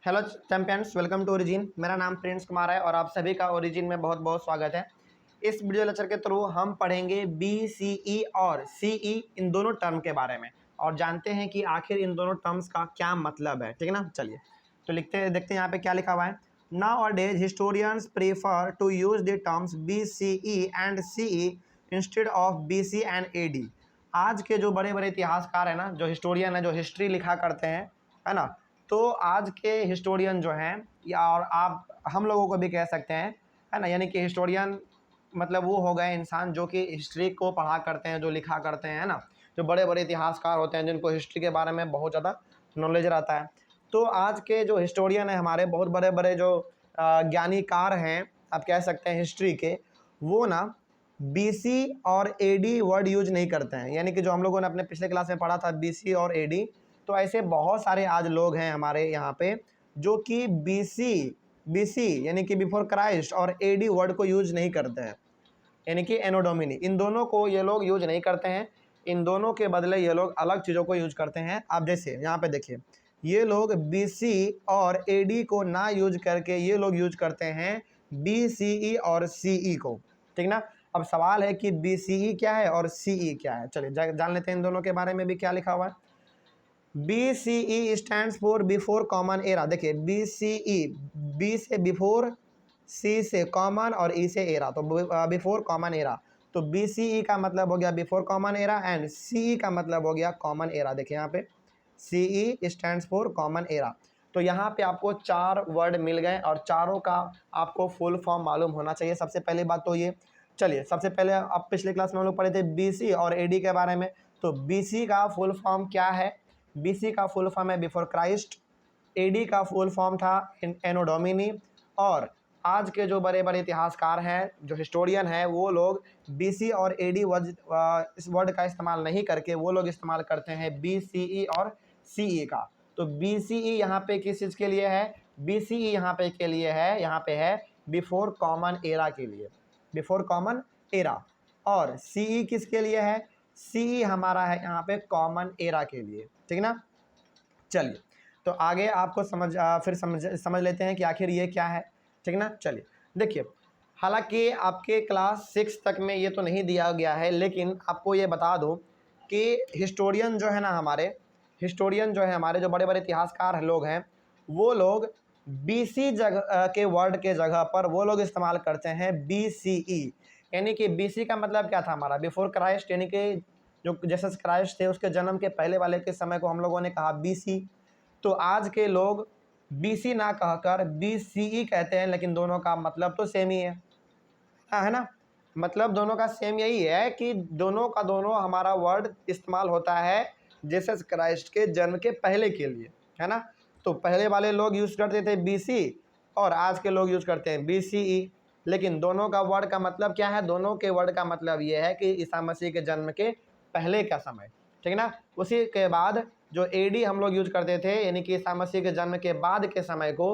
Hello champions, welcome to Origin. मेरा नाम Prince Kumar है और आप सभी का ओरिजिन में बहुत बहुत स्वागत है। इस वीडियो लेक्चर के थ्रू हम पढ़ेंगे BCE और CE इन दोनों टर्म के बारे में और जानते हैं कि आखिर इन दोनों टर्म्स का क्या मतलब है। ठीक है ना, चलिए तो देखते हैं यहाँ पे क्या लिखा हुआ है। Nowadays historians prefer to use the terms BCE and CE instead of BC and AD। आज के जो बड़े बड़े इतिहासकार हैं ना, जो हिस्टोरियन है, जो हिस्ट्री लिखा करते हैं, है ना, तो आज के हिस्टोरियन जो हैं या और आप हम लोगों को भी कह सकते हैं, है ना, यानी कि हिस्टोरियन मतलब वो हो गए इंसान जो कि हिस्ट्री को पढ़ा करते हैं, जो लिखा करते हैं, है ना, जो बड़े बड़े इतिहासकार होते हैं जिनको हिस्ट्री के बारे में बहुत ज़्यादा नॉलेज रहता है। तो आज के जो हिस्टोरियन हैं हमारे, बहुत बड़े बड़े जो ज्ञानीकार हैं आप कह सकते हैं हिस्ट्री के, वो ना BC और AD वर्ड यूज नहीं करते हैं। यानी कि जो हम लोगों ने अपने पिछले क्लास में पढ़ा था BC और AD, तो ऐसे बहुत सारे आज लोग हैं हमारे यहाँ पे जो कि BC यानी कि बिफोर क्राइस्ट और AD वर्ड को यूज नहीं करते हैं, यानी कि एनो डोमिनी, इन दोनों को ये लोग यूज नहीं करते हैं। इन दोनों के बदले ये लोग अलग चीज़ों को यूज करते हैं। आप जैसे यहाँ पे देखिए, ये लोग BC और AD को ना यूज करके ये लोग यूज करते हैं BCE और CE को। ठीक ना, अब सवाल है कि BCE क्या है और CE क्या है। चलिए जान लेते हैं इन दोनों के बारे में भी क्या लिखा हुआ है। BCE stands for before common era. देखिए BCE, B से बिफोर, C से कॉमन और E से एरा, तो बिफोर कॉमन एरा। तो BCE का मतलब हो गया before common era and CE का मतलब हो गया कॉमन एरा। देखिए यहाँ पे CE stands for common era. तो यहाँ पे आपको 4 वर्ड मिल गए और चारों का आपको फुल फॉर्म मालूम होना चाहिए। सबसे पहली बात तो ये, चलिए सबसे पहले अब पिछले क्लास में हम लोग पढ़े थे BC और AD के बारे में। तो BC का फुल फॉर्म क्या है? BC का फुल फॉर्म है बिफोर क्राइस्ट, AD का फुल फॉर्म था एनो डोमिनी, और आज के जो बड़े बड़े इतिहासकार हैं, जो हिस्टोरियन हैं, वो लोग BC और AD इस वर्ड का इस्तेमाल नहीं करके वो लोग इस्तेमाल करते हैं BCE और CE का। तो BCE यहाँ पे किस चीज़ के लिए है? BCE यहाँ पे के लिए है, यहाँ पे है बिफोर कॉमन एरा के लिए, बिफोर कॉमन एरा। और CE किसके लिए है? CE हमारा है यहाँ पे कॉमन एरा के लिए। ठीक ना, चलिए तो आगे आपको फिर समझ लेते हैं कि आखिर ये क्या है। ठीक ना, चलिए देखिए, हालांकि आपके क्लास 6 तक में ये तो नहीं दिया गया है, लेकिन आपको ये बता दूं कि हिस्टोरियन जो है ना हमारे, हिस्टोरियन जो है हमारे, जो बड़े बड़े इतिहासकार लोग हैं, वो लोग BC जगह के वर्ड के जगह पर वो लोग इस्तेमाल करते हैं BCE। यानी कि BC का मतलब क्या था हमारा? बिफोर क्राइस्ट, यानी कि जो जीसस क्राइस्ट थे उसके जन्म के पहले वाले के समय को हम लोगों ने कहा BC। तो आज के लोग BC ना कहकर BCE कहते हैं, लेकिन दोनों का मतलब तो सेम ही है, है ना। मतलब दोनों का सेम यही है कि दोनों का दोनों हमारा वर्ड इस्तेमाल होता है जीसस क्राइस्ट के जन्म के पहले के लिए, है ना। तो पहले वाले लोग यूज़ करते थे BC और आज के लोग यूज़ करते हैं BCE, लेकिन दोनों का वर्ड का मतलब क्या है? दोनों के वर्ड का मतलब ये है कि ईसा मसीह के जन्म के पहले का समय। ठीक ना, उसी के बाद जो AD हम लोग यूज करते थे, यानी कि ईसा मसीह के जन्म के बाद के समय को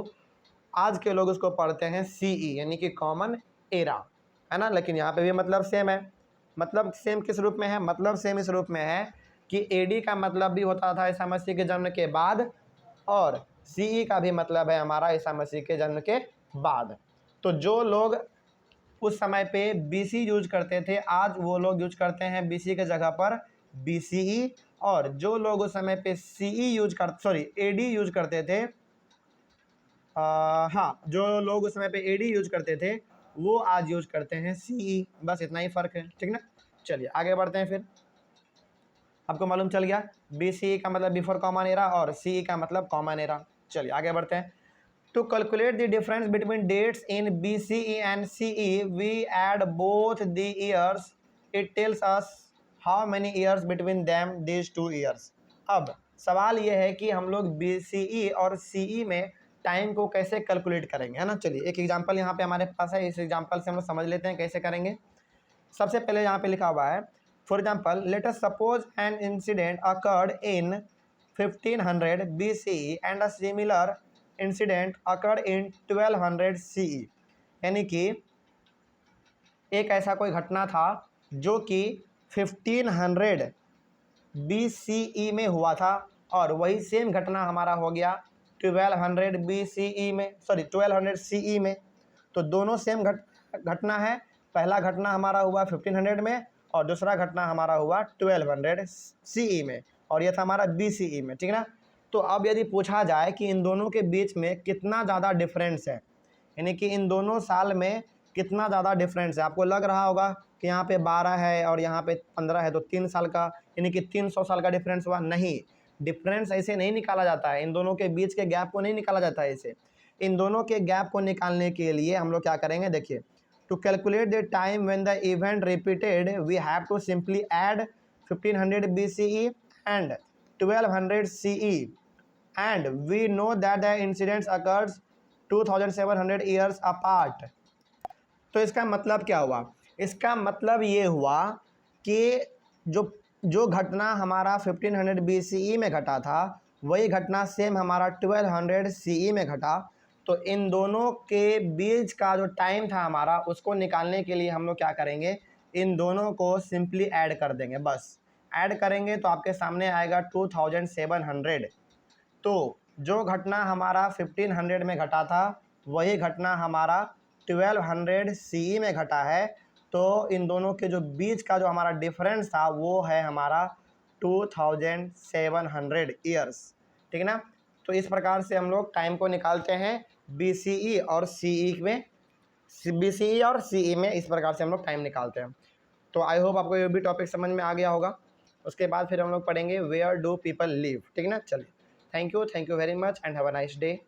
आज के लोग उसको पढ़ते हैं CE, यानी कि कॉमन एरा, है ना। लेकिन यहाँ पे भी मतलब सेम है। मतलब सेम किस रूप में है? मतलब सेम इस रूप में है कि AD का मतलब भी होता था ईसा मसीह के जन्म के बाद, और CE का भी मतलब है हमारा ईसा मसीह के जन्म के बाद। तो जो लोग उस समय पे BC यूज करते थे, आज वो लोग यूज करते हैं BC के जगह पर BCE, और जो लोग उस समय पे AD यूज करते थे, हाँ, जो लोग उस समय पे AD यूज करते थे वो आज यूज करते हैं CE। बस इतना ही फर्क है। ठीक ना, चलिए आगे बढ़ते हैं। फिर आपको मालूम चल गया BCE का मतलब बिफोर कॉमन एरा और CE का मतलब कॉमन एरा। चलिए आगे बढ़ते हैं। To calculate the difference between dates in BCE and CE, we add both the years. It tells us how many years between them, these two years. अब सवाल ये है कि हम लोग BCE और CE में टाइम को कैसे कैलकुलेट करेंगे, है ना। चलिए एक एग्जांपल यहाँ पे हमारे पास है, इस एग्जांपल से हम लोग समझ लेते हैं कैसे करेंगे। सबसे पहले यहाँ पे लिखा हुआ है, for example let us suppose an incident occurred in 1500 BCE and a similar incident occurred in 1200 CE। यानी कि एक ऐसा कोई घटना था जो कि 1500 BCE में हुआ था, और वही सेम घटना हमारा हो गया 1200 BCE में, सॉरी 1200 CE में। तो दोनों सेम घटना है। पहला घटना हमारा हुआ 1500 में और दूसरा घटना हमारा हुआ 1200 CE में, और यह था हमारा BCE में, ठीक है ना। तो अब यदि पूछा जाए कि इन दोनों के बीच में कितना ज़्यादा डिफरेंस है, यानी कि इन दोनों साल में कितना ज़्यादा डिफरेंस है, आपको लग रहा होगा कि यहाँ पे 12 है और यहाँ पे 15 है, तो 3 साल का, यानी कि 300 साल का डिफरेंस हुआ। नहीं, डिफरेंस ऐसे नहीं निकाला जाता है, इन दोनों के बीच के गैप को नहीं निकाला जाता है ऐसे। इन दोनों के गैप को निकालने के लिए हम लोग क्या करेंगे, देखिए, to calculate the time when the event repeated we have to simply add 1500 BCE and 1200 CE, and we know that the incidents occurs 2700 years apart. तो इसका मतलब क्या हुआ, इसका मतलब ये हुआ कि जो घटना हमारा 1500 BCE में घटा था, वही घटना सेम हमारा 1200 CE में घटा। तो इन दोनों के बीच का जो टाइम था हमारा, उसको निकालने के लिए हम लोग क्या करेंगे, इन दोनों को सिंपली ऐड कर देंगे। बस ऐड करेंगे तो आपके सामने आएगा 2700। तो जो घटना हमारा 1500 में घटा था, वही घटना हमारा 1200 CE में घटा है। तो इन दोनों के जो बीच का जो हमारा डिफरेंस था, वो है हमारा 2700 ईयर्स, ठीक है ना। तो इस प्रकार से हम लोग टाइम को निकालते हैं BCE और CE में, BCE और CE में इस प्रकार से हम लोग टाइम निकालते हैं। तो आई होप आपको ये भी टॉपिक समझ में आ गया होगा। उसके बाद फिर हम लोग पढ़ेंगे वेयर डू पीपल लिव, ठीक है ना। चलिए, thank you very much and have a nice day.